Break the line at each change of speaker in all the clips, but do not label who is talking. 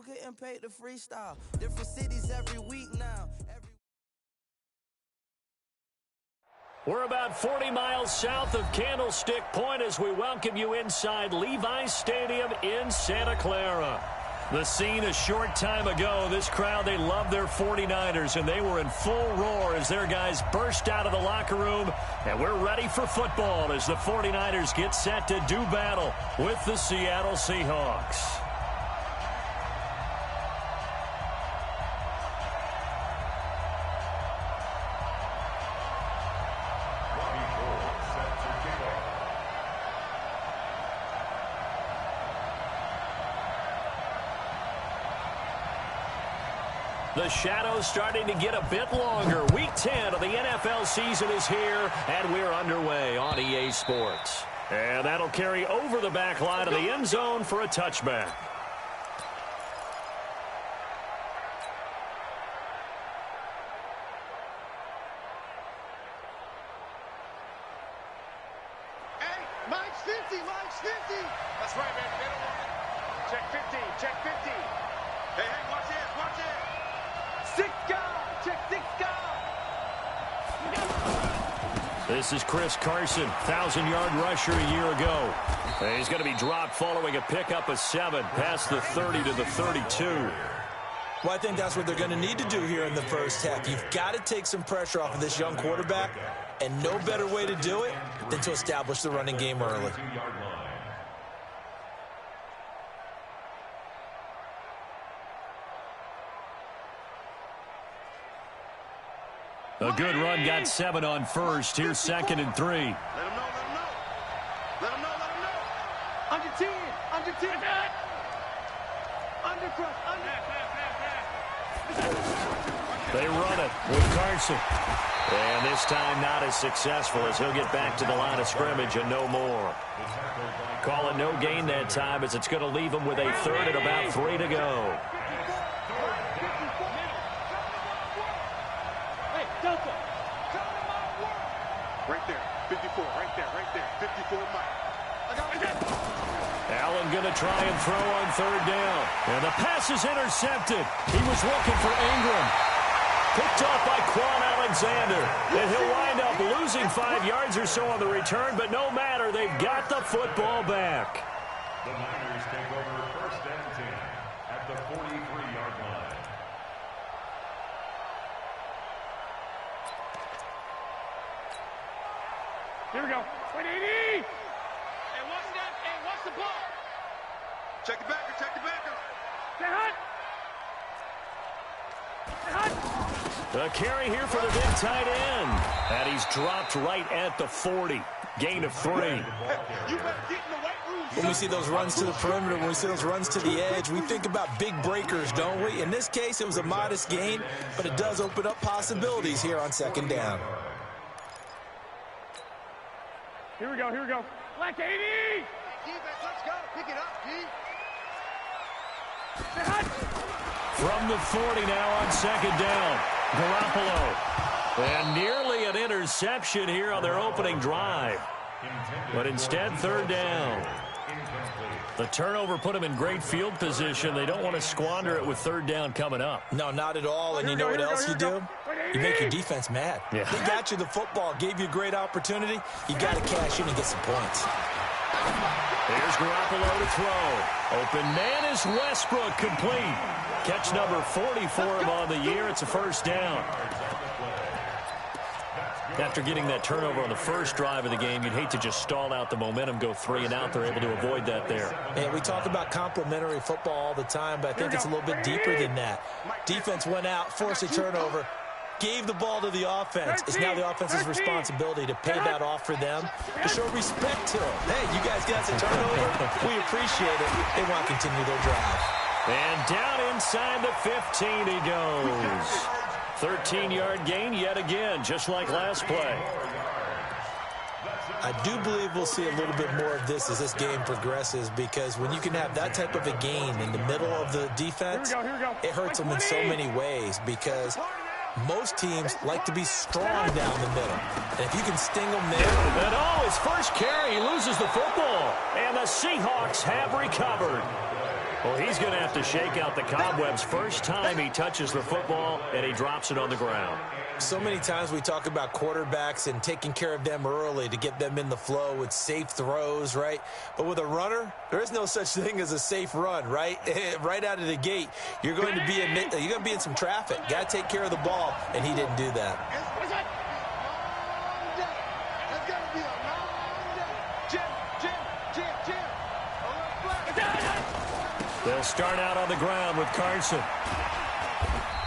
you getting paid to freestyle. Different cities every week now.
We're about 40 miles south of Candlestick Point as we welcome you inside Levi's Stadium in Santa Clara. The scene a short time ago, this crowd, they love their 49ers, and they were in full roar as their guys burst out of the locker room. And we're ready for football as the 49ers get set to do battle with the Seattle Seahawks. The shadow's starting to get a bit longer. Week 10 of the NFL season is here, and we're underway on EA Sports. And that'll carry over the back line of the end zone for a touchback.
Hey, Mike's 50, Mike's 50. That's right, man. They don't want it. Check 50, check 50. Hey, watch this, watch this. Check 6
This is Chris Carson, 1,000-yard rusher a year ago. And he's going to be dropped following a pickup of 7 past the 30 to the 32.
Well, I think that's what they're going to need to do here in the first half. You've got to take some pressure off of this young quarterback, and no better way to do it than to establish the running game early.
A good run got 7 on first. Here's 2nd and 3.
Let him know, let him know. Let him know, let him know. Under 10, under 10. Under crush, under.
They run it with Carson. And this time not as successful as he'll get back to the line of scrimmage and no more. Call it no gain that time as it's going to leave him with a 3rd and about 3 to go.
Right there, 54, right there, 54 Mike.
Allen going to try and throw on 3rd down. And the pass is intercepted. He was looking for Ingram. Picked off by Quan Alexander. And he'll wind up losing 5 yards or so on the return, but no matter, they've got the football back.
The Niners take over 1st and 10 at the 43-yard line.
Here we go. 180. Hey, what's that? Hey, what's the ball? Check the backer, check the backer. Stay hot. Stay hot.
The carry here for the big tight end. And he's dropped right at the 40. Gain of 3.
Hey, you better get in the weight room.
When we see those runs to the perimeter, when we see those runs to the edge, we think about big breakers, don't we? In this case, it was a modest gain, but it does open up possibilities here on 2nd down.
Here we go, here we go. Black 80! Defense, let's go. Pick it up, G.
From the 40 now on 2nd down. Garoppolo. And nearly an interception here on their opening drive. But instead, 3rd down. The turnover put them in great field position. They don't want to squander it with 3rd down coming up.
No, not at all. And you know what else you do? You make your defense mad.
Yeah.
They got you the football, gave you a great opportunity. You got to cash in and get some points.
Here's Garoppolo to throw. Open man is Westbrook, complete. Catch number 40 for him on the year. It's a 1st down. After getting that turnover on the first drive of the game, you'd hate to just stall out the momentum, go 3 and out. They're able to avoid that there.
And we talk about complementary football all the time, but I think it's a little bit deeper than that. Defense went out, forced a turnover, gave the ball to the offense. It's now the offense's responsibility to pay that off for them, to show respect to them. Hey, you guys got some turnover. We appreciate it. They want to continue their drive.
And down inside the 15 he goes. 13-yard gain yet again, just like last play.
I do believe we'll see a little bit more of this as this game progresses, because when you can have that type of a gain in the middle of the defense, it hurts them in so many ways, because most teams like to be strong down the middle. And if you can sting them there.
And his first carry, he loses the football. And the Seahawks have recovered. Well, he's going to have to shake out the cobwebs first time he touches the football, and he drops it on the ground.
So many times we talk about quarterbacks and taking care of them early to get them in the flow with safe throws, right? But with a runner, there is no such thing as a safe run, right? Right out of the gate, you're going to be in some traffic. Got to take care of the ball, and he didn't do that.
They'll start out on the ground with Carson.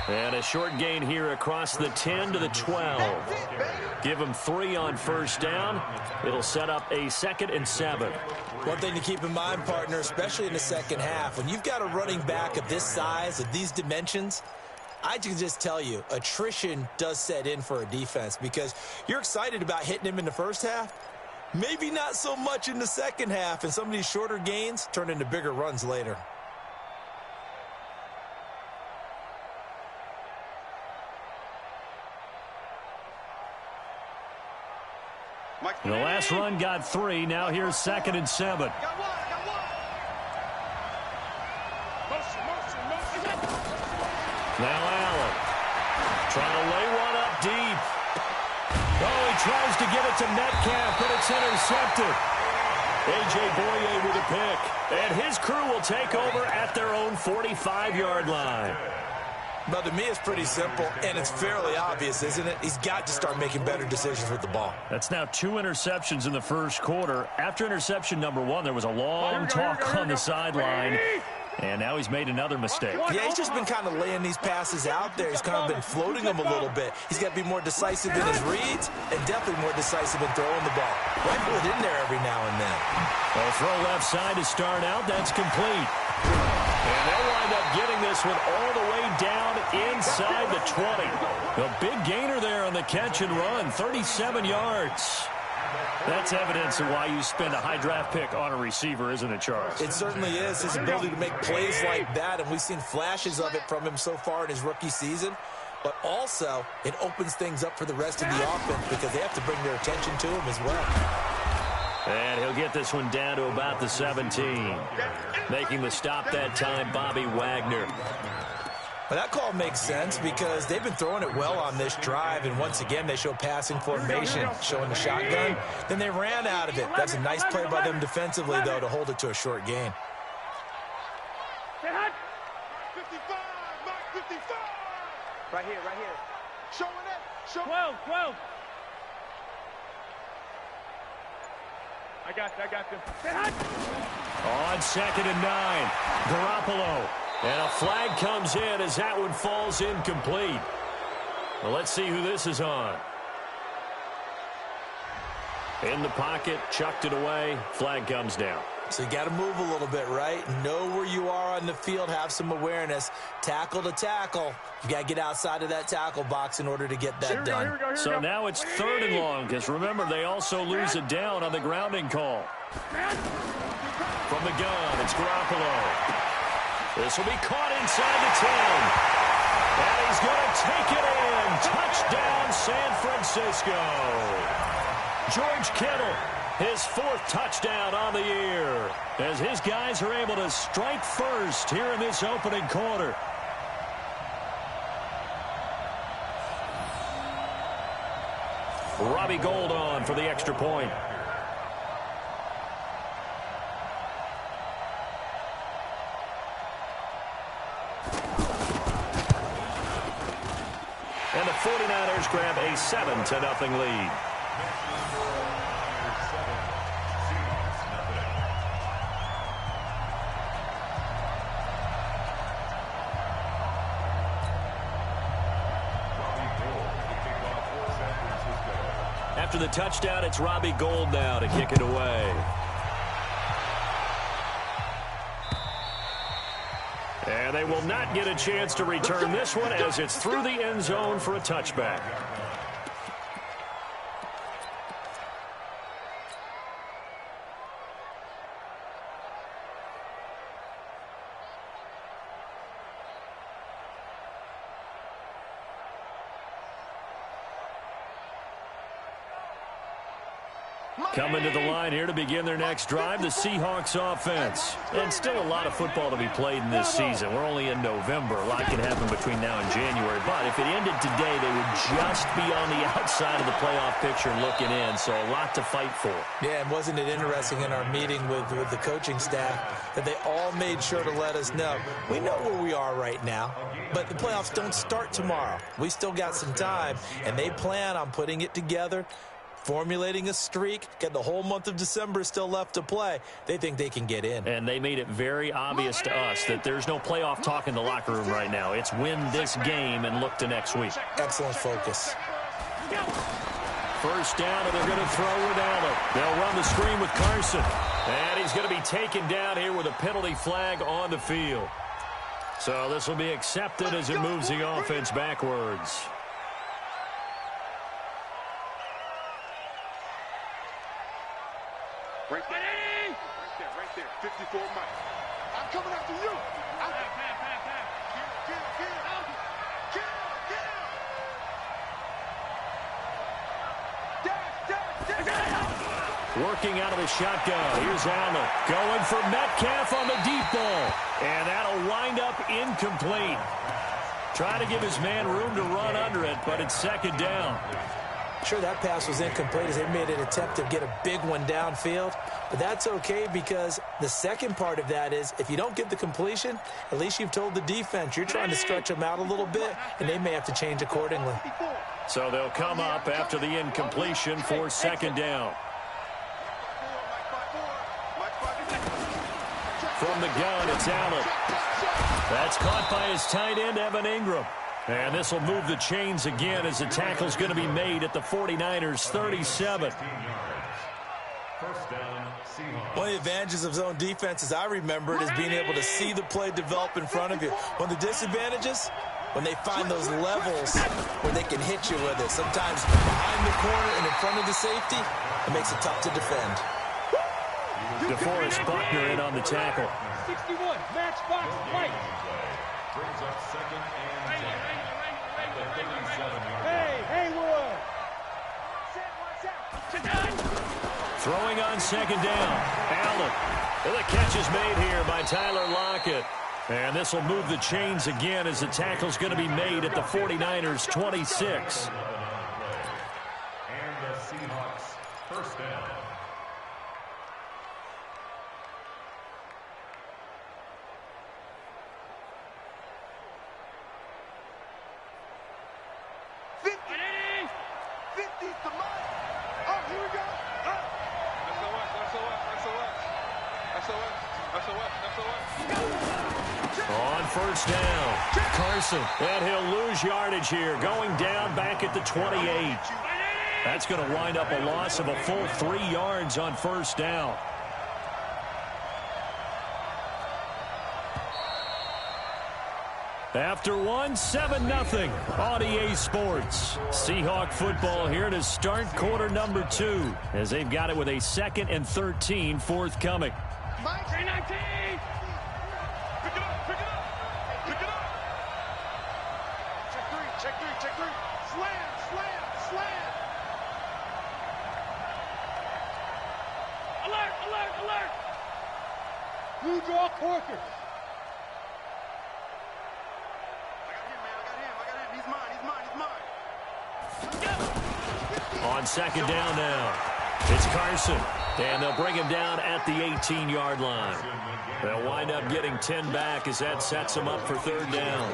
And a short gain here across the 10 to the 12. Give him 3 on first down. It'll set up a 2nd and 7.
One thing to keep in mind, partner, especially in the second half, when you've got a running back of this size, of these dimensions, I can just tell you, attrition does set in for a defense because you're excited about hitting him in the first half. Maybe not so much in the second half, and some of these shorter gains turn into bigger runs later.
The last run got 3. Now here's 2nd and 7. Now Allen trying to lay one up deep. Oh, he tries to give it to Metcalf, but it's intercepted. A.J. Boye with a pick. And his crew will take over at their own 45-yard line.
But to me, it's pretty simple, and it's fairly obvious, isn't it? He's got to start making better decisions with the ball.
That's now 2 interceptions in the first quarter. After interception number 1, there was a long talk on the sideline, and now he's made another mistake.
Yeah, he's just been kind of laying these passes out there. He's kind of been floating them a little bit. He's got to be more decisive in his reads and definitely more decisive in throwing the ball. Rifle it in there every now and then.
Well, throw left side to start out. That's complete. And they'll wind up getting this one all the way down inside the 20. A big gainer there on the catch and run, 37 yards. That's evidence of why you spend a high draft pick on a receiver, isn't it, Charles?
It certainly is. His ability to make plays like that, and we've seen flashes of it from him so far in his rookie season. But also, it opens things up for the rest of the offense because they have to bring their attention to him as well.
And he'll get this one down to about the 17. Making the stop that time, Bobby Wagner.
Well, that call makes sense because they've been throwing it well on this drive, and once again, they show passing formation, showing the shotgun. Then they ran out of it. That's a nice play by them defensively, though, to hold it to a short gain.
55, Mark 55.
Right here.
Showing it.
12. I got them.
On 2nd and 9, Garoppolo. And a flag comes in as that one falls incomplete. Well, let's see who this is on. In the pocket, chucked it away, flag comes down.
So you got to move a little bit, right? Know where you are on the field, have some awareness. Tackle to tackle. You got to get outside of that tackle box in order to get that done.
Here we go.
So now it's 3rd and long, because remember, they also lose it down on the grounding call. From the gun, it's Garoppolo. This will be caught inside the 10. And he's going to take it in. Touchdown, San Francisco. George Kittle, his 4th touchdown on the year, as his guys are able to strike first here in this opening quarter. Robbie Gould on for the extra point. And the 49ers grab a 7-0 lead. After the touchdown, it's Robbie Gould now to kick it away. And they will not get a chance to return this one as it's through the end zone for a touchback. Coming to the line here to begin their next drive, the Seahawks offense. And still a lot of football to be played in this season. We're only in November. A lot can happen between now and January. But if it ended today, they would just be on the outside of the playoff picture looking in. So a lot to fight for.
Yeah, and wasn't it interesting in our meeting with the coaching staff that they all made sure to let us know, we know where we are right now, but the playoffs don't start tomorrow. We still got some time, and they plan on putting it together, formulating a streak, get the whole month of December still left to play. They think they can get in.
And they made it very obvious to us that there's no playoff talk in the locker room right now. It's win this game and look to next week.
Excellent focus.
First down, and they're going to throw with Allen. They'll run the screen with Carson. And he's going to be taken down here with a penalty flag on the field. So this will be accepted as it moves the offense backwards.
Right there. Right there. 54 Mike. I'm coming after you.
Working out of the shotgun. Here's Allen. Going for Metcalf on the deep ball. And that'll wind up incomplete. Trying to give his man room to run under it, but it's second down.
Sure, that pass was incomplete as they made an attempt to get a big one downfield. But that's okay because the second part of that is if you don't get the completion, at least you've told the defense you're trying to stretch them out a little bit, and they may have to change accordingly.
So they'll come up after the incompletion for second down. From the gun, it's Allen. That's caught by his tight end, Evan Ingram. And this will move the chains again as the tackle's going to be made at the 49ers' 37.
One of the advantages of zone defense, as I remember it, is being able to see the play develop in front of you. One of the disadvantages, when they find those levels where they can hit you with it. Sometimes behind the corner and in front of the safety, it makes it tough to defend.
DeForest Buckner in on the tackle.
61, match box, right.
Brings up second and 10. At the 37-yard
Hey, Haywood.
Throwing on second down. Allen. And the catch is made here by Tyler Lockett. And this will move the chains again as the tackle's going to be made at the 49ers' 26.
And the Seahawks first down.
On first down, Carson. And he'll lose yardage here, going down back at the 28. That's going to wind up a loss of a full 3 yards on first down. After one, 7-0 on EA Sports. Seahawk football here to start quarter number 2 as they've got it with a 2nd and 13 forthcoming.
Mike, 319. Pick it up. Check three. Slam. Alert.
Blue draw Corker.
On second down now, it's Carson. And they'll bring him down at the 18-yard line. They'll wind up getting 10 back as that sets them up for third down.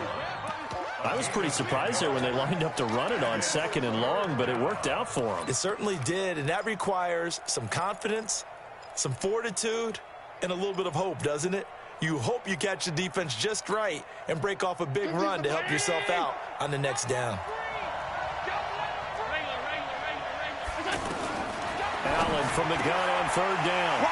I was pretty surprised there when they lined up to run it on second and long, but it worked out for them.
It certainly did, and that requires some confidence, some fortitude, and a little bit of hope, doesn't it? You hope you catch the defense just right and break off a big run to help yourself out on the next down.
Allen from the gun on third down.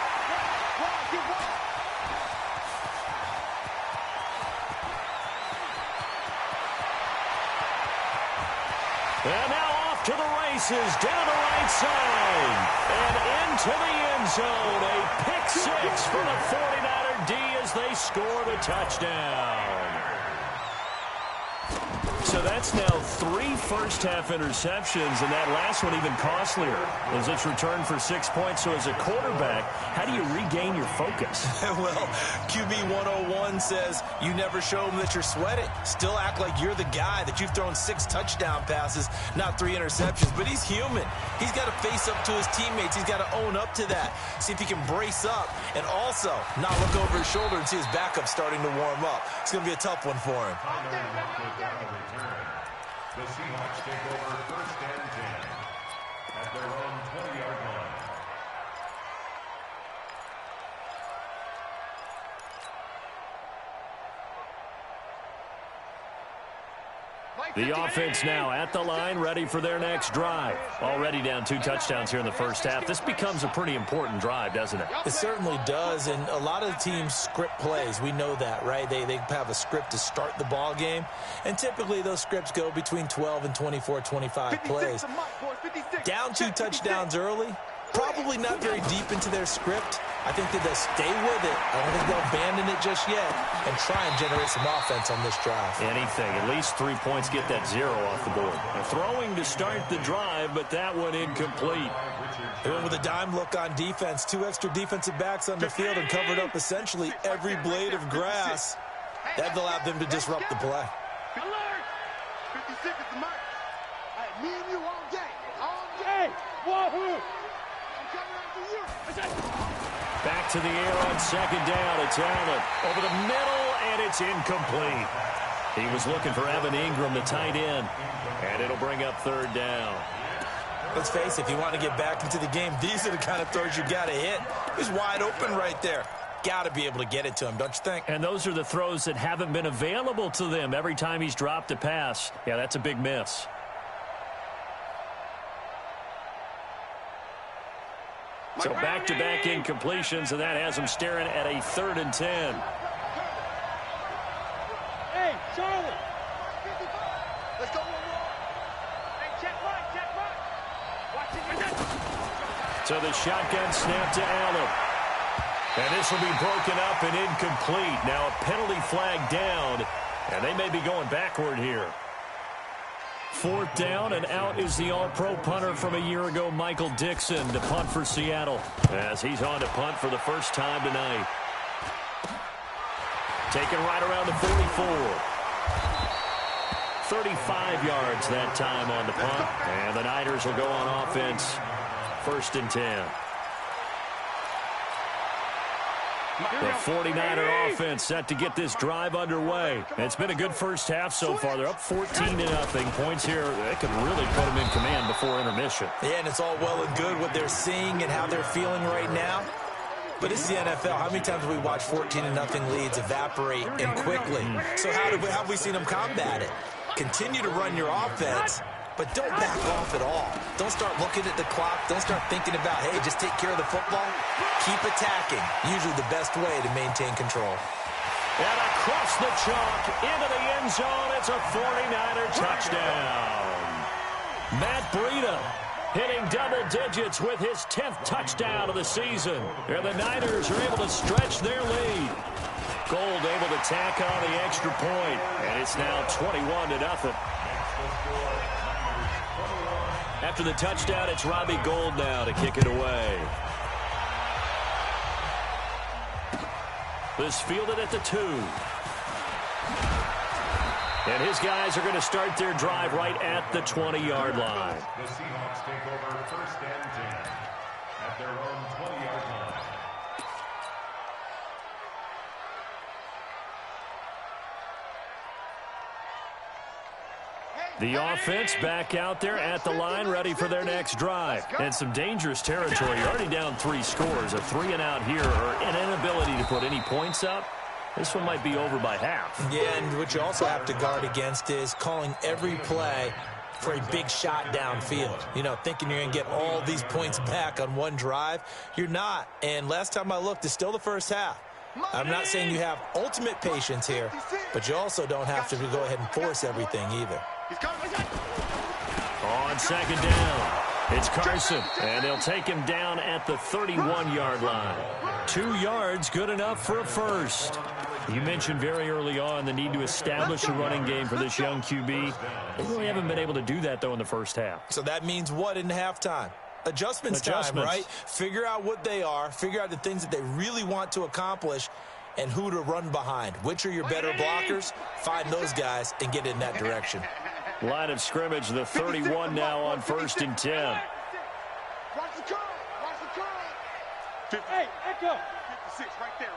And now off to the races, down the right side, and into the end zone. A pick six for the 49er D as they score the touchdown. So that's now 3 first-half interceptions, and that last one even costlier as it's returned for 6 points. So as a quarterback, how do you regain your focus?
Well, QB 101 says you never show them that you're sweating. Still act like you're the guy, that you've thrown 6 touchdown passes, not 3 interceptions. But he's human. He's got to face up to his teammates. He's got to own up to that. See if he can brace up and also not look over his shoulder and see his backup starting to warm up. It's going to be a tough one for him.
The Seahawks take over 1st and 10 at their own 20-yard line.
The offense now at the line, ready for their next drive. Already down 2 touchdowns here in the first half. This becomes a pretty important drive, doesn't it?
It certainly does, and a lot of the teams script plays. We know that, right? They have a script to start the ball game, and typically those scripts go between 12 and 24, 25 plays. Down 2 touchdowns early, probably not very deep into their script. I think that they'll stay with it. I don't think they'll abandon it just yet and try and generate some offense on this drive.
Anything. At least 3 points, get that 0 off the board. Throwing to start the drive, but that one incomplete.
They went with a dime look on defense. 2 extra defensive backs on the field and covered up essentially every blade of grass. That allowed them to disrupt the play.
56 is the mark. Hey, me and you all day. All
Hey,
day.
Wahoo!
I'm coming after you.
Back to the air on 2nd down. It's Allen over the middle, and it's incomplete. He was looking for Evan Ingram, the tight end, and it'll bring up 3rd down.
Let's face it, if you want to get back into the game, these are the kind of throws you got to hit. He's wide open right there. Got to be able to get it to him, don't you think?
And those are the throws that haven't been available to them every time he's dropped a pass. Yeah, that's a big miss. So back-to-back incompletions, and that has him staring at a 3rd and 10.
Hey, Charlie!
Let's go, Hey, check right. Watch it.
So the shotgun snap to Allen. And this will be broken up and incomplete. Now a penalty flag down, and they may be going backward here. 4th down, and out is the all-pro punter from a year ago, Michael Dixon, to punt for Seattle, as he's on to punt for the first time tonight. Taken right around the 44. 35 yards that time on the punt, and the Niners will go on offense, 1st and 10. The 49er offense set to get this drive underway. It's been a good first half so far. They're up 14-0. Points here, they could really put them in command before intermission.
Yeah, and it's all well and good what they're seeing and how they're feeling right now. But this is the NFL. How many times have we watched 14-0 leads evaporate and quickly? So how have we seen them combat it? Continue to run your offense, but don't back off at all. Don't start looking at the clock. Don't start thinking about, hey, just take care of the football. Keep attacking. Usually the best way to maintain control.
And across the chalk, into the end zone, it's a 49er touchdown. Matt Breida hitting double digits with his 10th touchdown of the season. And the Niners are able to stretch their lead. Gold able to tack on the extra point, and it's now 21-0. After the touchdown, it's Robbie Gould now to kick it away. This fielded at the 2. And his guys are going to start their drive right at the 20-yard line.
The Seahawks take over 1st and 10 at their own 20-yard line.
The offense back out there at the line, ready for their next drive. And some dangerous territory. You're already down 3 scores. A 3-and-out here, or an inability to put any points up. This one might be over by half.
Yeah, and what you also have to guard against is calling every play for a big shot downfield. You know, thinking you're going to get all these points back on one drive. You're not. And last time I looked, it's still the first half. I'm not saying you have ultimate patience here, but you also don't have to go ahead and force everything either.
On 2nd down, it's Carson, and they'll take him down at the 31-yard line. 2 yards, good enough for a first. You mentioned very early on the need to establish a running game for this young QB. They really haven't been able to do that, though, in the first half.
So that means what in halftime? Adjustments time, right? Figure out what they are, figure out the things that they really want to accomplish, and who to run behind. Which are your better blockers? Find those guys and get in that direction.
Line of scrimmage, the 31 now on 1st and 10.
Watch the curl. Watch the curl.
Hey, Echo.
56, right there.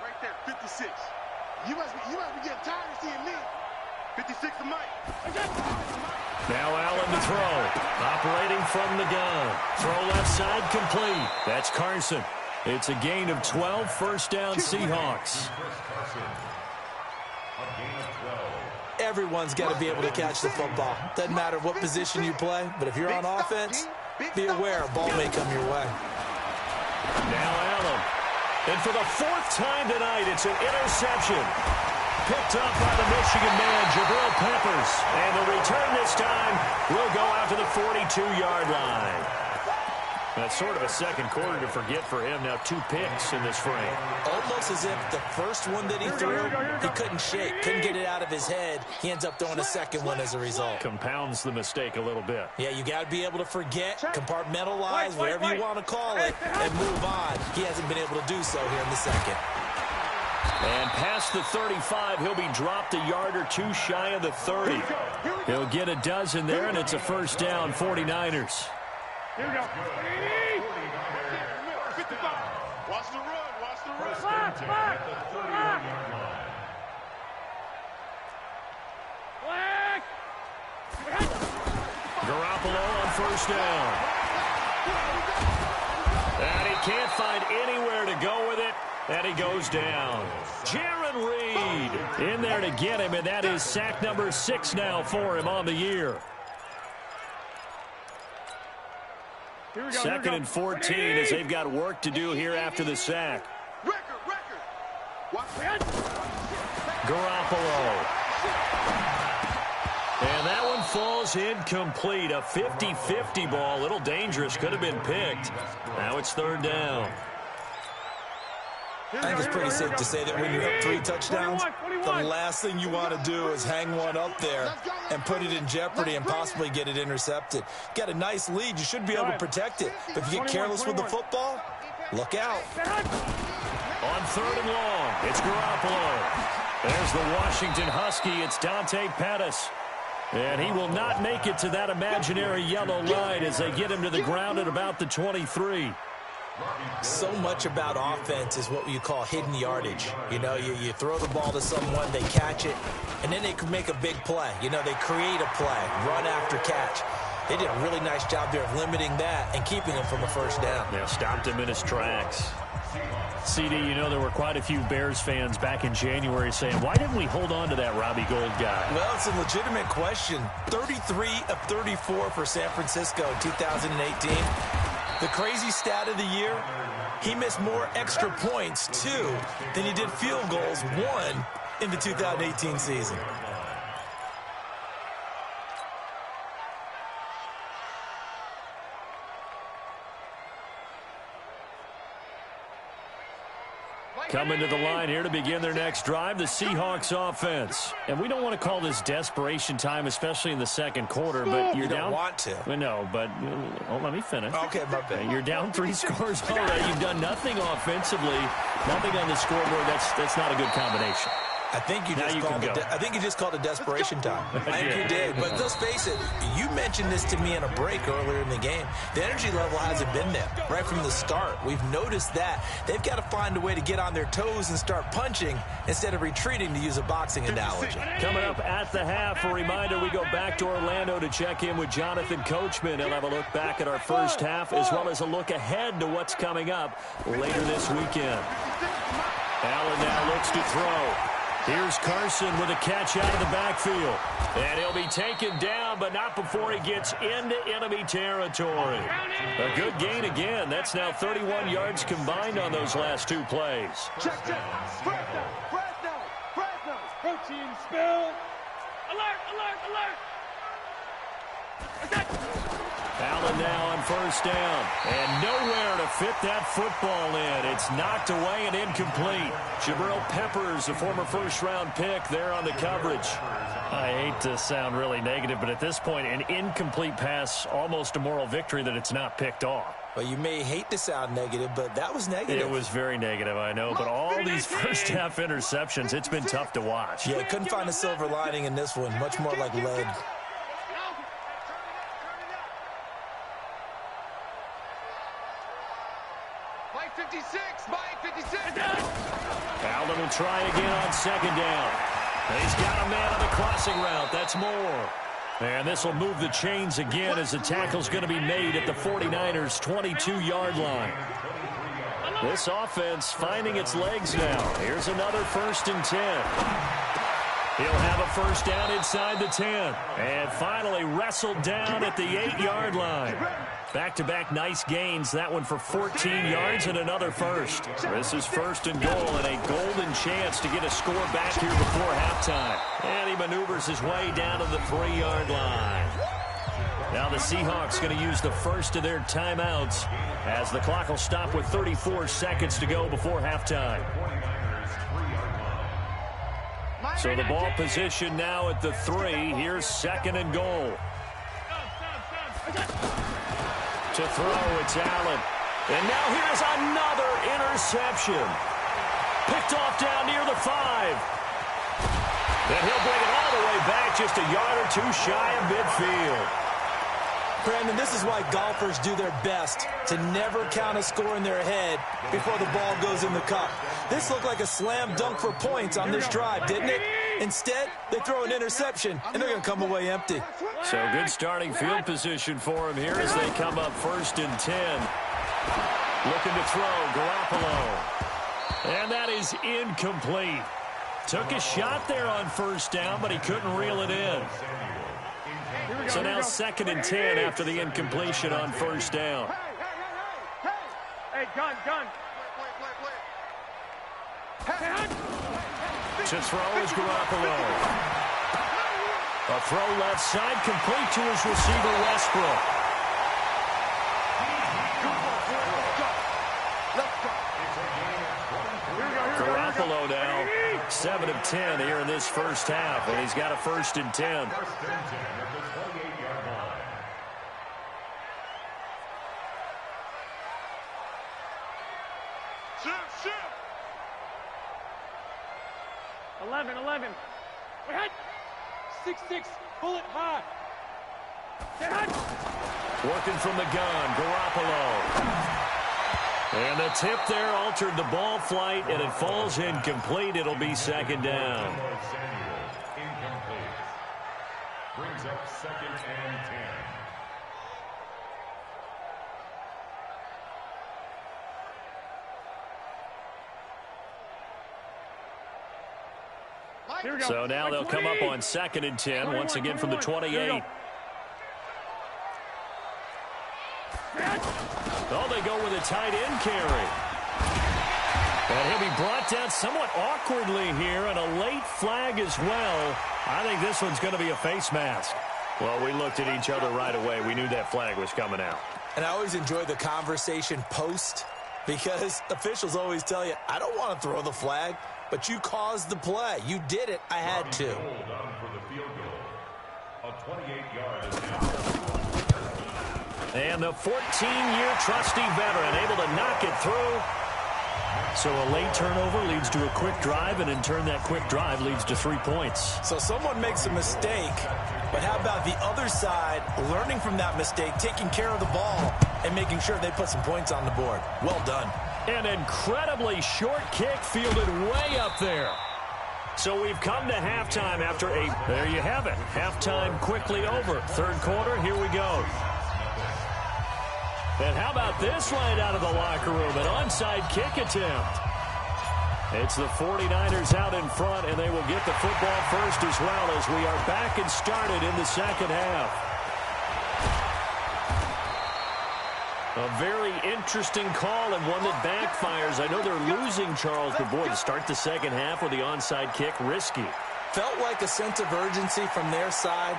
56. You must be getting tired of seeing me. 56 to Mike.
Now Allen to throw. Operating from the gun. Throw left side complete. That's Carson. It's a gain of 12, first down Seahawks.
Everyone's got to be able to catch the football. Doesn't matter what position you play, but if you're on offense, be aware a ball may come your way.
Now Allen. And for the 4th time tonight, it's an interception. Picked up by the Michigan man, Jabril Peppers. And the return this time will go out to the 42-yard line. That's sort of a second quarter to forget for him. Now 2 picks in this frame.
Almost as if the first one that he threw, he couldn't shake, couldn't get it out of his head. He ends up throwing a second one as a result.
Compounds the mistake a little bit.
Yeah, you got to be able to forget, compartmentalize, whatever you want to call it, and move on. He hasn't been able to do so here in the second.
And past the 35, he'll be dropped a yard or 2 shy of the 30. He'll get a dozen there, and it's a first down, 49ers.
Here we go.
55. Watch the run.
Garoppolo on first down. And he can't find anywhere to go with it. And he goes down. Jaron Reed in there to get him, and that is sack number 6 now for him on the year. Second and 14 as they've got work to do here after the sack. Garoppolo. And that one falls incomplete. A 50-50 ball. A little dangerous. Could have been picked. Now it's 3rd down.
I think it's pretty safe to say that when you're up 3 touchdowns, the last thing you want to do is hang one up there and put it in jeopardy and possibly get it intercepted. Got a nice lead. You should be able to protect it. But if you get careless with the football, look out.
On 3rd and long, it's Garoppolo. There's the Washington Husky. It's Dante Pettis. And he will not make it to that imaginary yellow line as they get him to the ground at about the 23.
So much about offense is what you call hidden yardage. You know, you throw the ball to someone, they catch it, and then they can make a big play. You know, they create a play, run after catch. They did a really nice job there of limiting that and keeping him from a first down.
Yeah, stopped him in his tracks. CD, you know, there were quite a few Bears fans back in January saying, why didn't we hold on to that Robbie Gould guy?
Well, it's a legitimate question. 33 of 34 for San Francisco in 2018. The crazy stat of the year, he missed more extra points, 2, than he did field goals, 1, in the 2018 season.
Coming to the line here to begin their next drive, the Seahawks offense. And we don't want to call this desperation time, especially in the second quarter, but you're
you don't
down.
Want to.
Well, no, but let me finish.
Okay, my bad.
You're down 3 scores already. You've done nothing offensively, nothing on the scoreboard. That's not a good combination.
I think you just called it desperation time. I think you did. But let's face it, you mentioned this to me in a break earlier in the game. The energy level hasn't been there right from the start. We've noticed that. They've got to find a way to get on their toes and start punching instead of retreating, to use a boxing analogy.
Coming up at the half, a reminder, we go back to Orlando to check in with Jonathan Coachman. He'll have a look back at our first half as well as a look ahead to what's coming up later this weekend. Allen now looks to throw. Here's Carson with a catch out of the backfield. And he'll be taken down, but not before he gets into enemy territory. A good gain again. That's now 31 yards combined on those last 2 plays.
Check. Fresno.
Protein spill. Alert.
Allen Allen now on first down. And nowhere to fit that football in. It's knocked away and incomplete. Jabril Peppers, a former first-round pick, there on the coverage. I hate to sound really negative, but at this point, an incomplete pass, almost a moral victory that it's not picked off.
Well, you may hate to sound negative, but that was negative.
It was very negative, I know, but all these first-half interceptions, it's been tough to watch.
Yeah, couldn't find a silver lining in this one. Much more like lead.
Mike 56, Mike 56.
Allen will try again on second down. He's got a man on the crossing route. That's Moore. And this will move the chains again as the tackle's going to be made at the 49ers' 22-yard line. This offense finding its legs now. Here's another 1st and 10. He'll have a first down inside the 10. And finally wrestled down at the 8-yard line. Back-to-back nice gains. That one for 14 yards and another first. This is 1st and goal and a golden chance to get a score back here before halftime. And he maneuvers his way down to the 3-yard line. Now the Seahawks going to use the first of their timeouts as the clock will stop with 34 seconds to go before halftime. So the ball position now at the 3. Here's 2nd and goal. To throw, it's Allen. And now here's another interception. Picked off down near the 5. And he'll bring it all the way back just a yard or two shy of midfield.
Brandon, this is why golfers do their best to never count a score in their head before the ball goes in the cup. This looked like a slam dunk for points on this drive, didn't it? Instead, they throw an interception, and they're going to come away empty.
So good starting field position for him here as they come up 1st and 10. Looking to throw, Garoppolo. And that is incomplete. Took a shot there on 1st down, but he couldn't reel it in. So now 2nd and 10 after the incompletion on 1st down.
Hey, gun.
To throw is Garoppolo. A throw left side complete to his receiver, Westbrook. Garoppolo now 7 of 10 here in this first half, and he's got a 1st and 10.
11. 6-6, bullet high.
Working from the gun, Garoppolo. And the tip there altered the ball flight, and it falls incomplete. It'll be 2nd down.
Incomplete. Brings up 2nd and 10.
So now they'll come up on 2nd and 10, once again from the 28. Oh, they go with a tight end carry. And he'll be brought down somewhat awkwardly here, and a late flag as well. I think this one's going to be a face mask. Well, we looked at each other right away. We knew that flag was coming out.
And I always enjoy the conversation post because officials always tell you, I don't want to throw the flag, but you caused the play. You did it. I had to.
Hold on for the field goal. A 28-yard attempt.
And the 14-year trusty veteran able to knock it through. So a late turnover leads to a quick drive, and in turn that quick drive leads to 3 points.
So someone makes a mistake, but how about the other side learning from that mistake, taking care of the ball, and making sure they put some points on the board? Well done.
An incredibly short kick fielded way up there. So we've come to halftime after there you have it. Halftime quickly over. 3rd quarter, here we go. And how about this right out of the locker room? An onside kick attempt. It's the 49ers out in front, and they will get the football first as well as we are back and started in the 2nd half. A very interesting call and one that backfires. I know they're losing, Charles, but boy, to start the 2nd half with the onside kick, risky.
Felt like a sense of urgency from their side,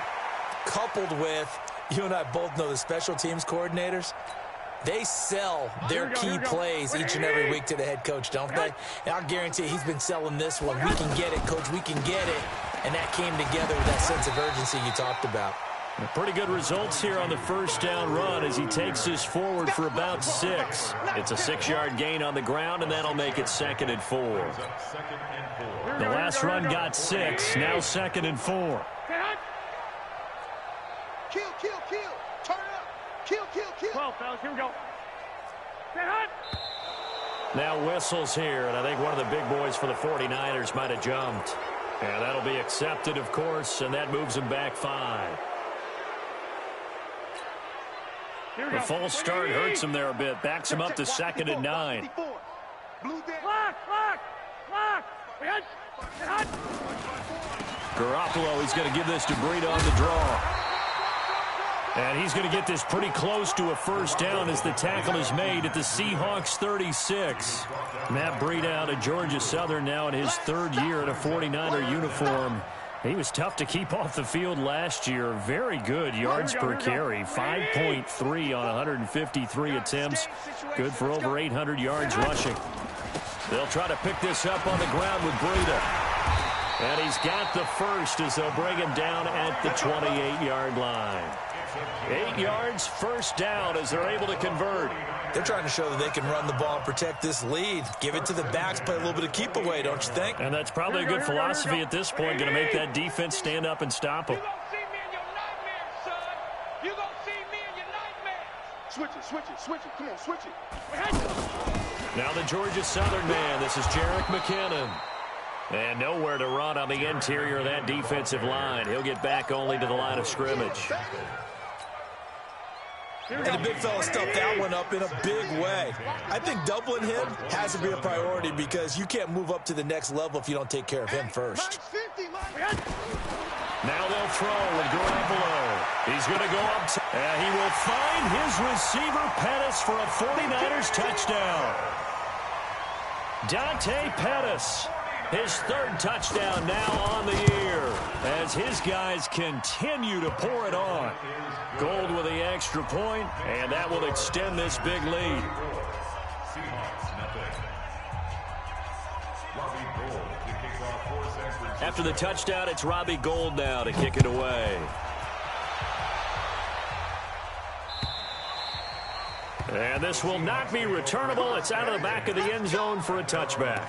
coupled with You and I both know the special teams coordinators, they sell their key plays each and every week to the head coach, don't they? And I'll guarantee he's been selling this one. We can get it, coach. We can get it. And that came together with that sense of urgency you talked about.
Pretty good results here on the first down run as he takes this forward for about 6. It's a 6-yard gain on the ground, and that'll make it 2nd and 4. The last run got 6, now 2nd and 4.
Kill, kill, kill. Turn up. Kill, kill, kill.
12, fellas. Here we go.
Now whistles here, and I think one of the big boys for the 49ers might have jumped. And that'll be accepted, of course, and that moves him back 5. The false start hurts him there a bit. Backs him up to 2nd and 9. Garoppolo, he's going to give this to Breida on the draw. And he's going to get this pretty close to a first down as the tackle is made at the Seahawks 36. Matt Breida out of Georgia Southern now in his 3rd year in a 49er uniform. He was tough to keep off the field last year. Very good yards per carry. 5.3 on 153 attempts. Good for over 800 yards rushing. They'll try to pick this up on the ground with Breida. And he's got the first as they'll bring him down at the 28-yard line. 8 yards, first down as they're able to convert.
They're trying to show that they can run the ball and protect this lead. Give it to the backs, play a little bit of keep away, don't you think?
And that's probably a good philosophy at this point, going to make that defense stand up and stop them.
You gonna see me in your nightmares, son. You gonna see me in your nightmares. Switch it, switch it, switch it. Come on, switch it.
Now the Georgia Southern man. This is Jerick McKinnon. And nowhere to run on the interior of that defensive line. He'll get back only to the line of scrimmage.
And the big fella stuffed that one up in a big way. I think doubling him has to be a priority because you can't move up to the next level if you don't take care of him first.
Now they'll throw with Garoppolo. He's going to go up. He will find his receiver, Pettis, for a 49ers touchdown. Dante Pettis, his 3rd touchdown now on the year as his guys continue to pour it on. Gold with the extra point, and that will extend this big lead. After the touchdown, it's Robbie Gould now to kick it away. And this will not be returnable. It's out of the back of the end zone for a touchback.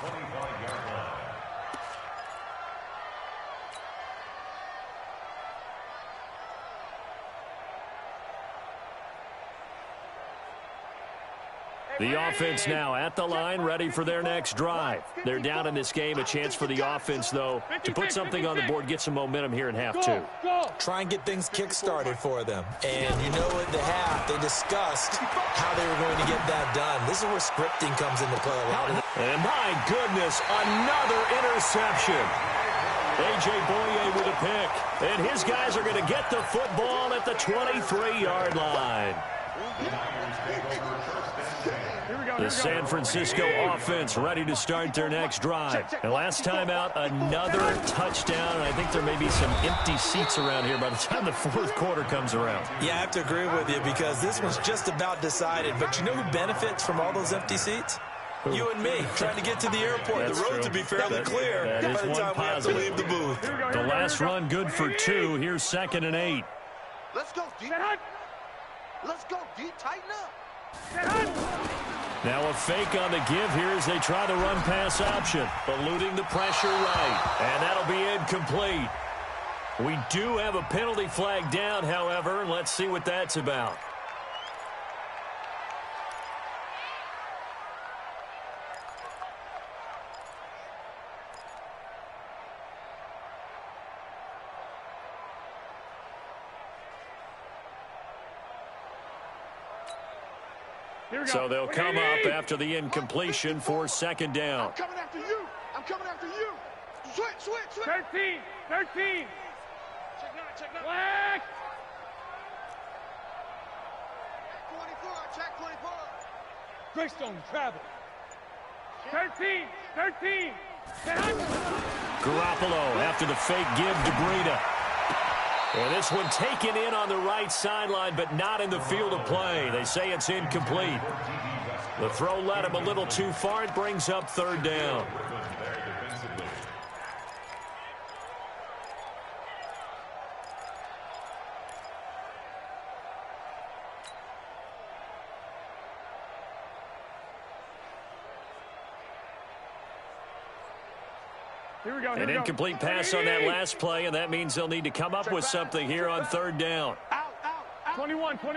The offense now at the line, ready for their next drive. They're down in this game. A chance for the offense, though, to put something on the board, get some momentum here in half 2.
Try and get things kick-started for them. And you know at the half, they discussed how they were going to get that done. This is where scripting comes into play a lot.
And my goodness, another interception. A.J. Boye with a pick. And his guys are going to get the football at the 23-yard line. The San Francisco offense ready to start their next drive. And last time out, another touchdown. And I think there may be some empty seats around here by the time the 4th quarter comes around.
Yeah, I have to agree with you because this one's just about decided. But you know who benefits from all those empty seats? You and me, trying to get to the airport.
That's
the road
true.
to be fairly clear
that
by the time we have to leave the booth.
The last run good for 2. Here's 2nd and 8.
Let's go, D. Let's go, D. Tighten up.
Now a fake on the give here as they try the run pass option. Eluding the pressure right. And that'll be incomplete. We do have a penalty flag down, however, and let's see what that's about. So they'll come up after the incompletion for 2nd down.
I'm coming after you. I'm coming after you. Switch.
13.
Check 9.
Flag.
Check 24.
Greystone travel. 13.
Garoppolo after the fake give to Breida. And this one taken in on the right sideline, but not in the field of play. They say it's incomplete. The throw led him a little too far. It brings up third down.
Here we go.
An incomplete pass on that last play, and that means they'll need to come up with something here on third down.
21. Say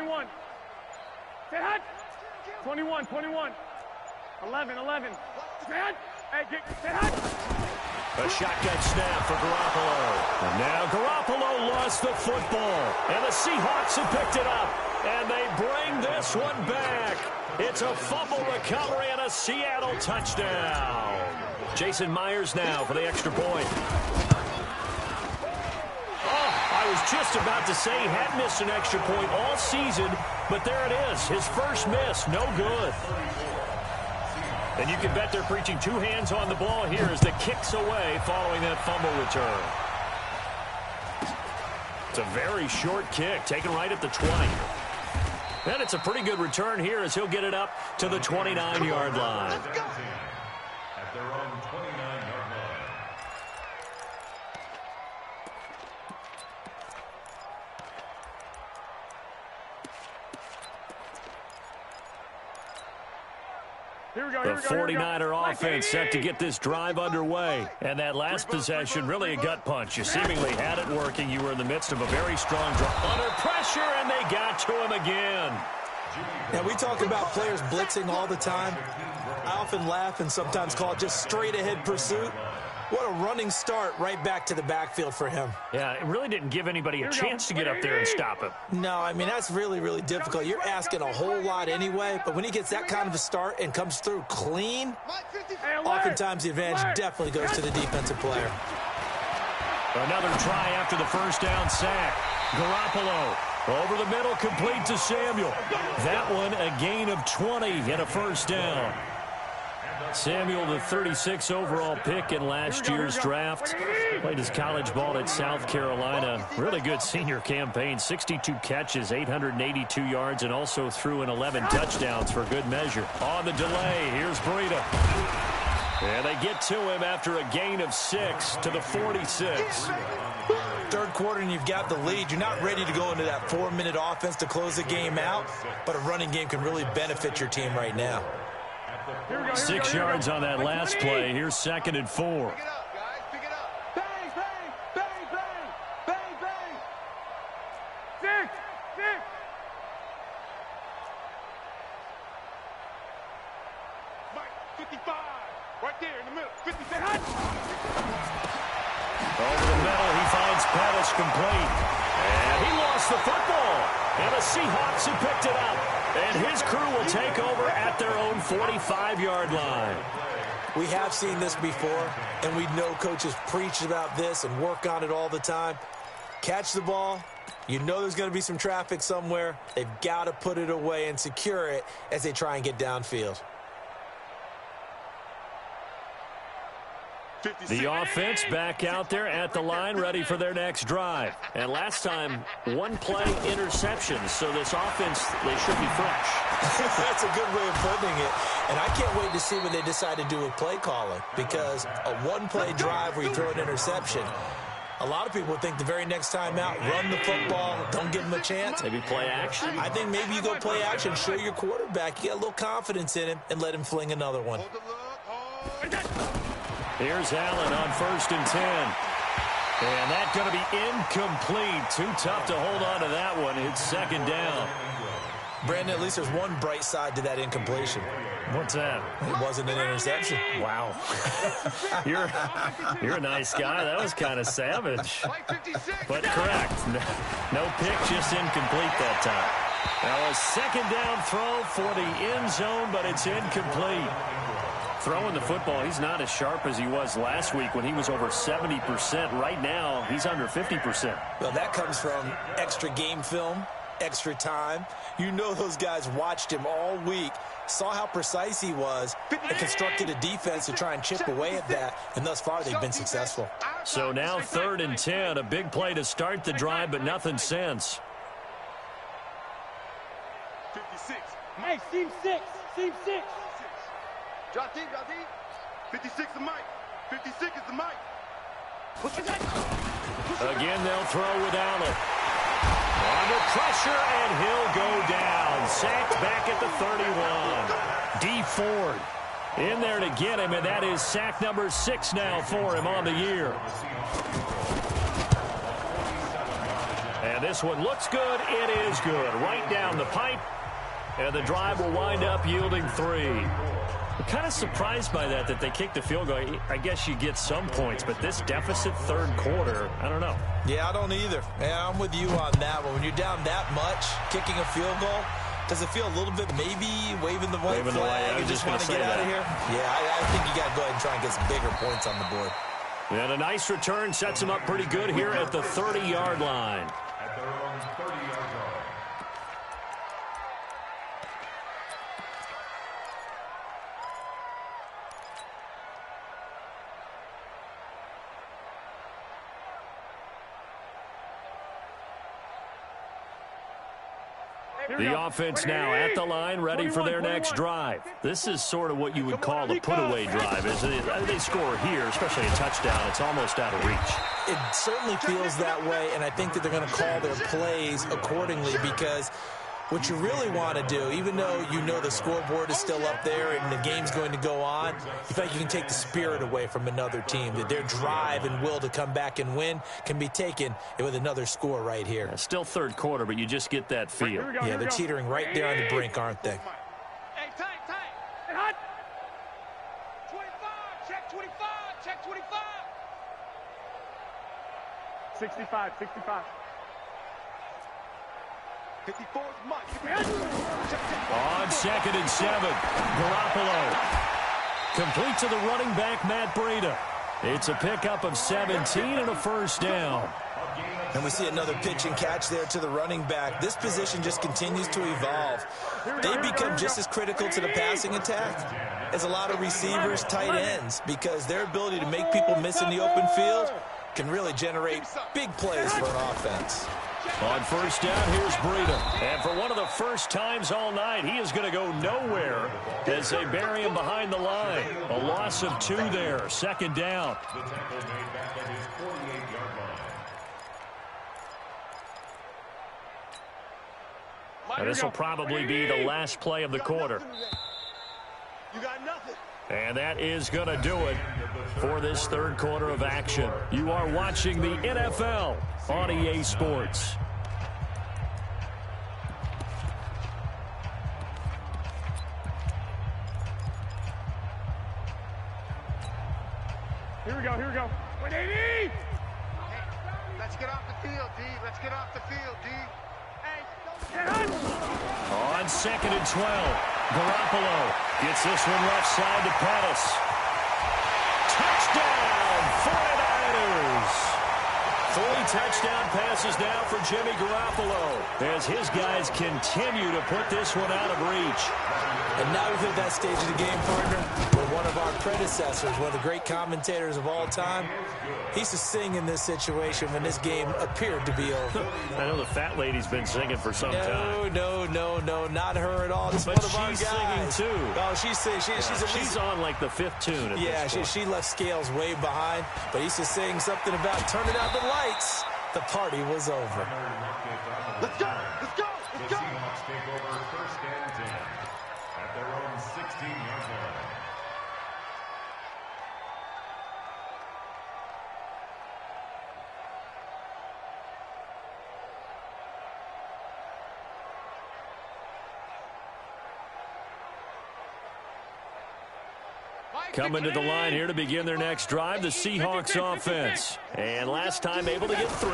hot. 21. 11. Say hot. Hey, say hot.
A shotgun snap for Garoppolo. And now Garoppolo lost the football, and the Seahawks have picked it up, and they bring this one back. It's a fumble recovery and a Seattle touchdown. Jason Myers now for the extra point. Oh, I was just about to say he had missed an extra point all season, but there it is. His first miss, no good. And you can bet they're preaching two hands on the ball here as the kick's away following that fumble return. It's a very short kick, taken right at the 20. And it's a pretty good return here as he'll get it up to the 29-yard line.
At their own 29-yard line.
The 49er offense set to get this drive underway. And that last possession, really a gut punch. You seemingly had it working. You were in the midst of a very strong drive. Under pressure, and they got to him again.
Now, we talk about players blitzing all the time. I often laugh and sometimes call it just straight-ahead pursuit. What a running start right back to the backfield for him.
Yeah, it really didn't give anybody a chance to get up there and stop him.
No, I mean, that's really, really difficult. You're asking a whole lot anyway, but when he gets that kind of a start and comes through clean, oftentimes the advantage definitely goes to the defensive player.
Another try after the first down sack. Garoppolo over the middle, complete to Samuel. That one a gain of 20 and a first down. Samuel, the 36 overall pick in last year's draft. Played his college ball at South Carolina. Really good senior campaign. 62 catches, 882 yards, and also threw in 11 touchdowns for good measure. On the delay, here's Breida. And they get to him after a gain of 6 to the 46.
Third quarter and you've got the lead. You're not ready to go into that 4-minute offense to close the game out, but a running game can really benefit your team right now.
6 yards on that last play. Here's 2nd and 4.
Pick it up, guys. Pick it up. Bang, bang, bang, bang, bang, bang.
6.
Mike, 55. Right there in the middle. 50.
Over the middle, he finds Pettis complete. And he lost the football. And the Seahawks have picked it up. And his crew will take over at their own 45-yard line.
We have seen this before, and we know coaches preach about this and work on it all the time. Catch the ball. You know there's going to be some traffic somewhere. They've got to put it away and secure it as they try and get downfield.
The offense back out there at the line, ready for their next drive. And last time, one play interception, so this offense, they should be fresh.
That's a good way of putting it. And I can't wait to see what they decide to do with play calling, because a one-play drive where you throw an interception, a lot of people think the very next time out, run the football, don't give them a chance.
Maybe play action?
I think maybe you go play action, show your quarterback, you got a little confidence in him, and let him fling another one.
Here's Allen on 1st and 10. And that's going to be incomplete. Too tough to hold on to that one. It's 2nd down.
Brandon, at least there's one bright side to that incompletion.
What's that?
It wasn't an interception.
Wow. You're a nice guy. That was kind of savage. But correct. No pick, just incomplete that time. Now a 2nd down throw for the end zone, but it's incomplete. Throwing the football, he's not as sharp as he was last week when he was over 70%. Right now, he's under 50%.
Well, that comes from extra game film, extra time. You know those guys watched him all week, saw how precise he was, and constructed a defense to try and chip away at that, and thus far they've been successful.
So now 3rd and 10, a big play to start the drive, but nothing since.
56.
Hey, seam 6. Seam 6.
Drop deep, drop deep. 56 is Mike. 56 is the Mike.
Again, they'll throw with Allen. Under pressure, and he'll go down. Sacked back at the 31. D. Ford in there to get him, and that is sack number 6 now for him on the year. And this one looks good. It is good. Right down the pipe, and the drive will wind up yielding 3. I'm kind of surprised by that they kicked the field goal. I guess you get some points, but this deficit 3rd quarter, I don't know.
Yeah, I don't either. Yeah, I'm with you on that one. When you're down that much, kicking a field goal, does it feel a little bit maybe waving the white flag and just want to get out of here? Yeah, I think you got to go ahead and try and get some bigger points on the board.
And a nice return sets him up pretty good here at the 30-yard line.
At their own 30-yard line.
The offense now at the line, ready for their next drive. This is sort of what you would call a put-away drive, isn't it? They score here, especially a touchdown. It's almost out of reach.
It certainly feels that way, and I think that they're going to call their plays accordingly, because what you really want to do, even though you know the scoreboard is still up there and the game's going to go on, you feel like you can take the spirit away from another team, that their drive and will to come back and win can be taken with another score right here.
It's still 3rd quarter, but you just get that feel.
Yeah, they're teetering right there on the brink, aren't they?
Hey, tight. Hey, hot. 25. Check 25. Check 25. 65.
54 is Mike.
On 2nd and 7, Garoppolo complete to the running back, Matt Breida. It's a pickup of 17 and a 1st down.
And we see another pitch and catch there to the running back. This position just continues to evolve. They become just as critical to the passing attack as a lot of receivers, tight ends, because their ability to make people miss in the open field can really generate big plays for an offense.
On 1st down, here's Breida. And for one of the first times all night, he is going to go nowhere as they bury him behind the line. A loss of 2 there. 2nd down.
The tackle made back at his 48-yard line.
And this will probably be the last play of the quarter.
You got nothing.
And that is going to do it for this 3rd quarter of action. You are watching the NFL on EA Sports.
Here we go. 180.
Let's get off the field, D. Let's get off the field, D.
On 2nd and 12, Garoppolo gets this one left side to Pettis. Touchdown, 49ers! 3 touchdown passes now for Jimmy Garoppolo as his guys continue to put this one out of reach.
And now we've hit that stage of the game, partner, where one of our predecessors, one of the great commentators of all time, he used to sing in this situation when this game appeared to be over.
I know the fat lady's been singing for some time.
No, not her at all. This is one of our guys.
She's singing too.
Oh, she's singing. She's
on like the 5th tune at this point.
she left Scales way behind, but he used to sing something about turning out the lights. The party was over.
Let's go.
The Seahawks take over 1st and 10 at their own 16-yard line.
Coming to the line here to begin their next drive, the Seahawks offense. And last time able to get 3.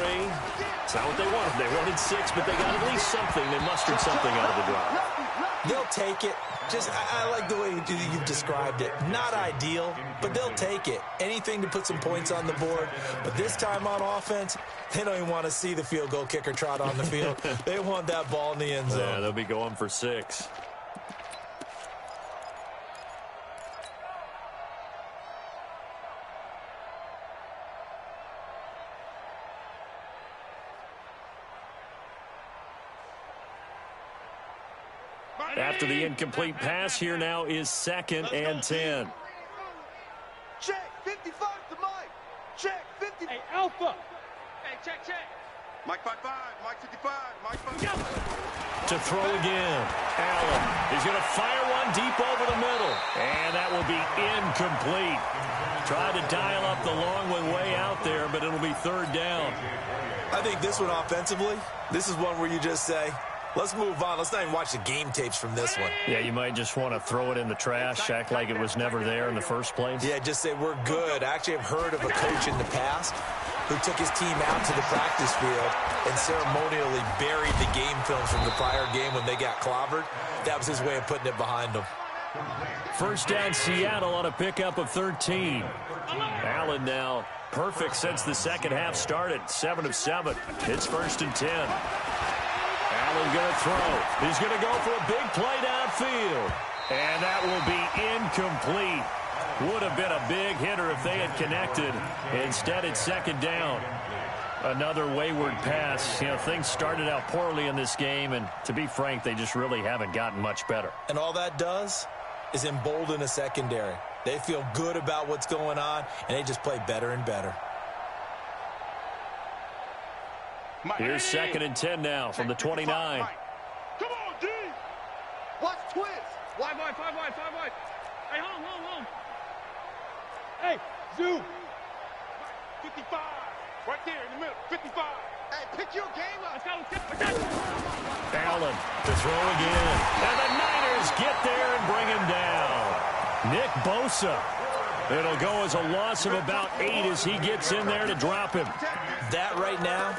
It's not what they wanted. They wanted 6, but they got at least something. They mustered something out of the drive.
They'll take it. I like the way you've described it. Not ideal, but they'll take it. Anything to put some points on the board. But this time on offense, they don't even want to see the field goal kicker trot on the field. They want that ball in the end zone.
Yeah, they'll be going for 6. After the incomplete pass, here now is 2nd and 10.
Check, 55 to Mike. Check, 50.
Hey, Alpha. Hey, check.
Mike 5-5, Mike 55, Mike 5.
To throw again. Allen is going to fire one deep over the middle. And that will be incomplete. Tried to dial up the long one way out there, but it'll be 3rd down.
I think this one offensively, this is one where you just say, let's move on. Let's not even watch the game tapes from this one.
Yeah, you might just want to throw it in the trash, act like it was never there in the first place.
Yeah, just say we're good. I actually have heard of a coach in the past who took his team out to the practice field and ceremonially buried the game films from the prior game when they got clobbered. That was his way of putting it behind them.
1st down Seattle on a pickup of 13. Allen now perfect since the second half started. 7 of 7. It's 1st and 10. Allen going to throw. He's going to go for a big play downfield. And that will be incomplete. Would have been a big hitter if they had connected. Instead, it's 2nd down. Another wayward pass. You know, things started out poorly in this game, and to be frank, they just really haven't gotten much better.
And all that does is embolden a secondary. They feel good about what's going on, and they just play better and better.
Here's 2nd and 10 now from the 29.
Come on, D. Watch twist.
5 wide. Hey, home. Hey, zoom.
55. Right there in the middle. 55. Hey, pick your game up.
Let's go.
Allen to throw again. And the Niners get there and bring him down. Nick Bosa. It'll go as a loss of about 8 as he gets in there to drop him.
That right now,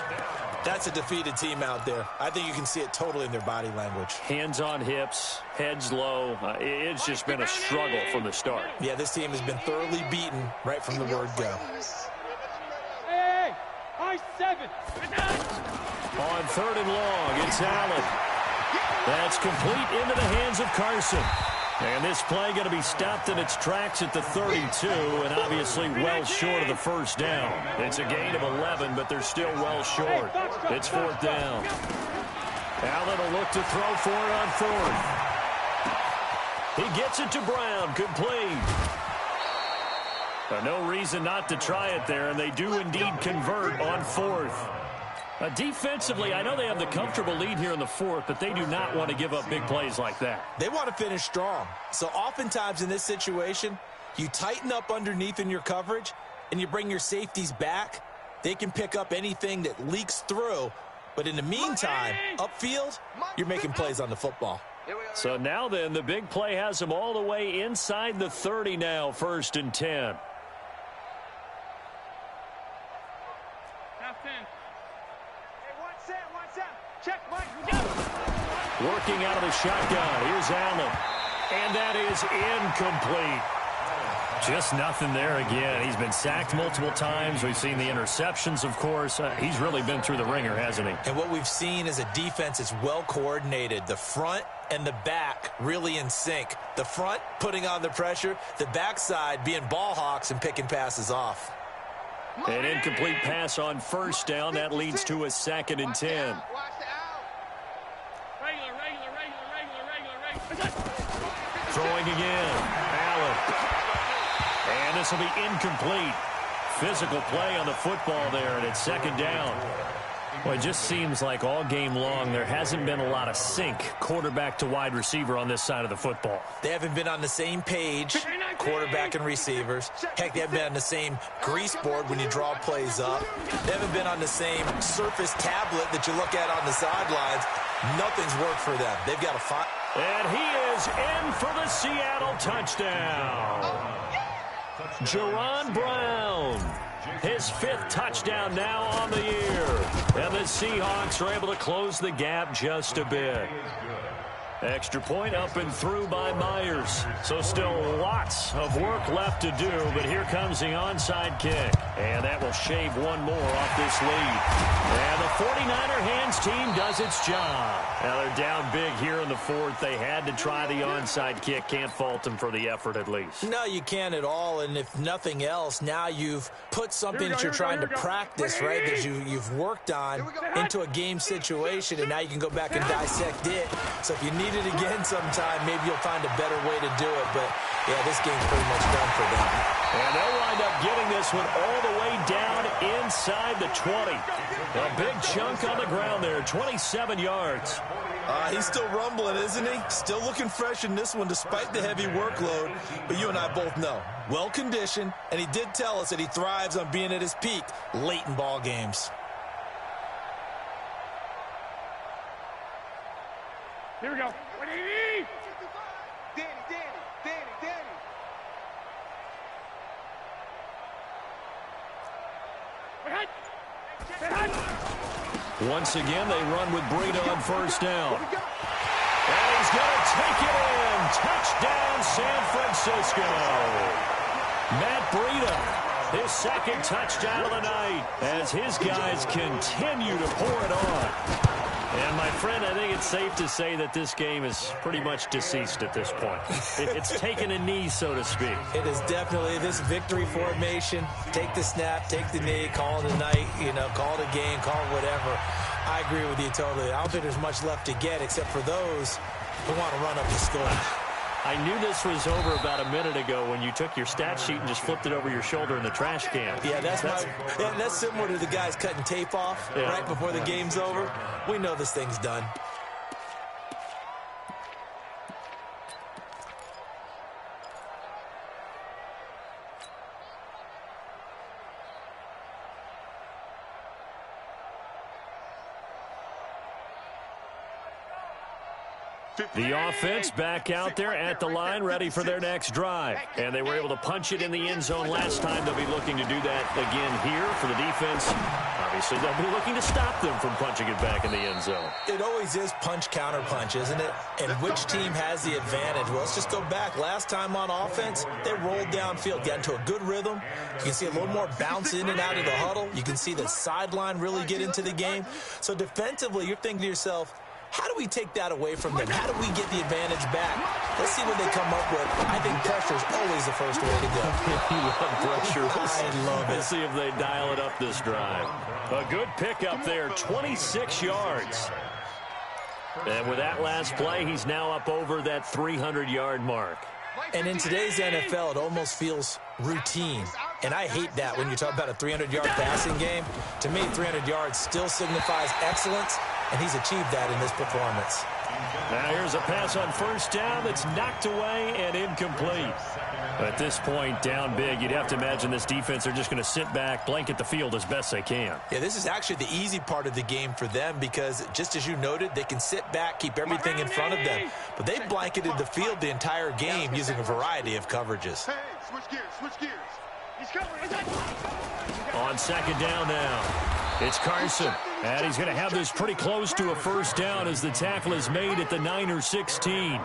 that's a defeated team out there. I think you can see it totally in their body language.
Hands on hips, heads low. It's just been a struggle from the start.
Yeah, this team has been thoroughly beaten right from the word go.
Hey, high 7.
On 3rd and long, it's Allen. That's complete into the hands of Carson. And this play going to be stopped in its tracks at the 32, and obviously well short of the 1st down. It's a gain of 11, but they're still well short. It's 4th down. Allen will look to throw for it on 4th. He gets it to Brown, complete. No reason not to try it there, and they do indeed convert on 4th. Defensively, I know they have the comfortable lead here in the 4th, but they do not want to give up big plays like that.
They want to finish strong. So oftentimes in this situation, you tighten up underneath in your coverage, and you bring your safeties back. They can pick up anything that leaks through. But in the meantime, upfield, you're making plays on the football.
So now then, the big play has them all the way inside the 30 now, 1st and 10.
Check, Mike. We got it.
Working out of the shotgun. Here's Allen. And that is incomplete. Just nothing there again. He's been sacked multiple times. We've seen the interceptions, of course. He's really been through the ringer, hasn't he?
And what we've seen is a defense that's well coordinated. The front and the back really in sync. The front putting on the pressure. The backside being ball hawks and picking passes off.
An incomplete pass on 1st down. That leads to a 2nd and 10. Throwing again. Allen. And this will be incomplete. Physical play on the football there, and it's 2nd down. Well, it just seems like all game long there hasn't been a lot of sync quarterback to wide receiver on this side of the football.
They haven't been on the same page, quarterback and receivers. Heck, they haven't been on the same grease board when you draw plays up. They haven't been on the same surface tablet that you look at on the sidelines. Nothing's worked for them. They've got to find.
And he is in for the Seattle touchdown. Jaron Brown. His 5th touchdown now on the year. And the Seahawks are able to close the gap just a bit. Extra point up and through by Myers. So still lots of work left to do, but here comes the onside kick. And that will shave one more off this lead. And the 49er hands team does its job. Now they're down big here in the fourth. They had to try the onside kick. Can't fault them for the effort at least.
No, you can't at all. And if nothing else, now you've put something that you're trying to practice, right, that you've worked on into a game situation, and now you can go back and dissect it. So if you need it again sometime, maybe you'll find a better way to do it. But, yeah, this game's pretty much done for them.
And they'll wind up getting this one all the way down inside the 20. A big chunk on the ground there, 27 yards.
He's still rumbling, isn't he? Still looking fresh in this one despite the heavy workload. But you and I both know, well-conditioned, and he did tell us that he thrives on being at his peak late in ball games.
Here we go.
Once again, they run with Breida on first down. And he's going to take it in. Touchdown, San Francisco. Matt Breida, his second touchdown of the night as his guys continue to pour it on. And, my friend, I think it's safe to say that this game is pretty much deceased at this point. It's taken a knee, so to speak.
It is definitely this victory formation. Take the snap, take the knee, call it a night, call it a game, call it whatever. I agree with you totally. I don't think there's much left to get except for those who want to run up the score.
I knew this was over about a minute ago when you took your stat sheet and just flipped it over your shoulder in the trash can.
Yeah, that's similar to the guys cutting tape off right before the game's over. We know this thing's done.
The offense back out there at the line, ready for their next drive. And they were able to punch it in the end zone last time. They'll be looking to do that again here for the defense. Obviously, they'll be looking to stop them from punching it back in the end zone.
It always is punch-counter-punch, isn't it? And which team has the advantage? Well, let's just go back. Last time on offense, they rolled downfield, got into a good rhythm. You can see a little more bounce in and out of the huddle. You can see the sideline really get into the game. So defensively, you're thinking to yourself, how do we take that away from them? How do we get the advantage back? Let's see what they come up with. I think pressure is always the first way to go.
You love pressure.
I love it.
Let's see if they dial it up this drive. A good pickup there, 26 yards. And with that last play, he's now up over that 300-yard mark.
And in today's NFL, it almost feels routine. And I hate that when you talk about a 300-yard passing game. To me, 300 yards still signifies excellence, and he's achieved that in this performance.
Now here's a pass on first down that's knocked away and incomplete. At this point, down big, you'd have to imagine this defense are just going to sit back, blanket the field as best they can.
Yeah, this is actually the easy part of the game for them because, just as you noted, they can sit back, keep everything in front of them. But they blanketed the field the entire game using a variety of coverages.
Hey, switch gears, switch gears.
He's covering.
On second down now, it's Carson. And he's going to have this pretty close to a first down as the tackle is made at the 9-16.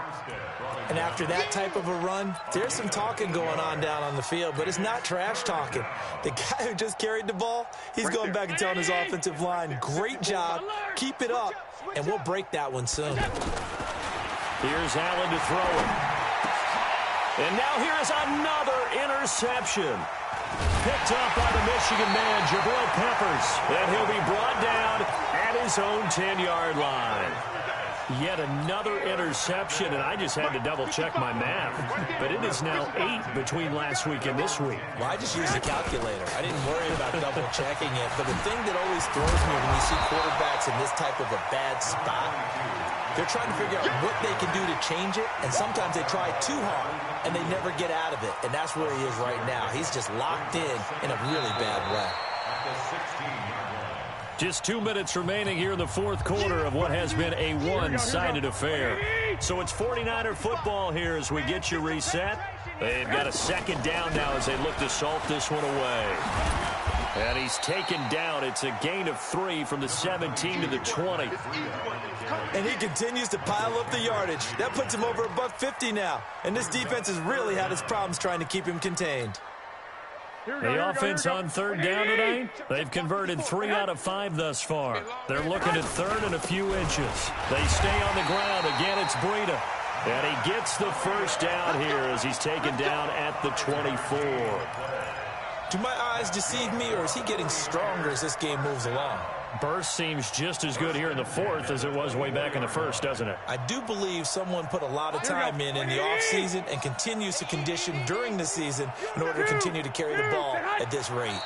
And after that type of a run, there's some talking going on down on the field, but it's not trash talking. The guy who just carried the ball, he's going back and telling his offensive line, great job, keep it up, and we'll break that one soon.
Here's Allen to throw it. And now here's another interception. Picked up by the Michigan man, Jabril Peppers. And he'll be brought down at his own 10-yard line. Yet another interception, and I just had to double-check my math. But it is now 8 between last week and this week.
Well, I just used a calculator. I didn't worry about double-checking it. But the thing that always throws me when you see quarterbacks in this type of a bad spot, they're trying to figure out what they can do to change it, and sometimes they try too hard, and they never get out of it. And that's where he is right now. He's just locked in a really bad way.
Just 2 minutes remaining here in the fourth quarter of what has been a one-sided affair. So it's 49er football here as we get you reset. They've got a second down now as they look to salt this one away. And he's taken down. It's a gain of 3 from the 17 to the 20.
And he continues to pile up the yardage. That puts him over $150 now. And this defense has really had its problems trying to keep him contained.
The offense on third down tonight, they've converted 3 out of 5 thus far. They're looking at third and a few inches. They stay on the ground. Again, it's Breida. And he gets the first down here as he's taken down at the 24.
Do my eyes deceive me, or is he getting stronger as this game moves along?
Burst seems just as good here in the fourth as it was way back in the first, doesn't it?
I do believe someone put a lot of time in the offseason and continues to condition during the season in order to continue to carry the ball at this rate.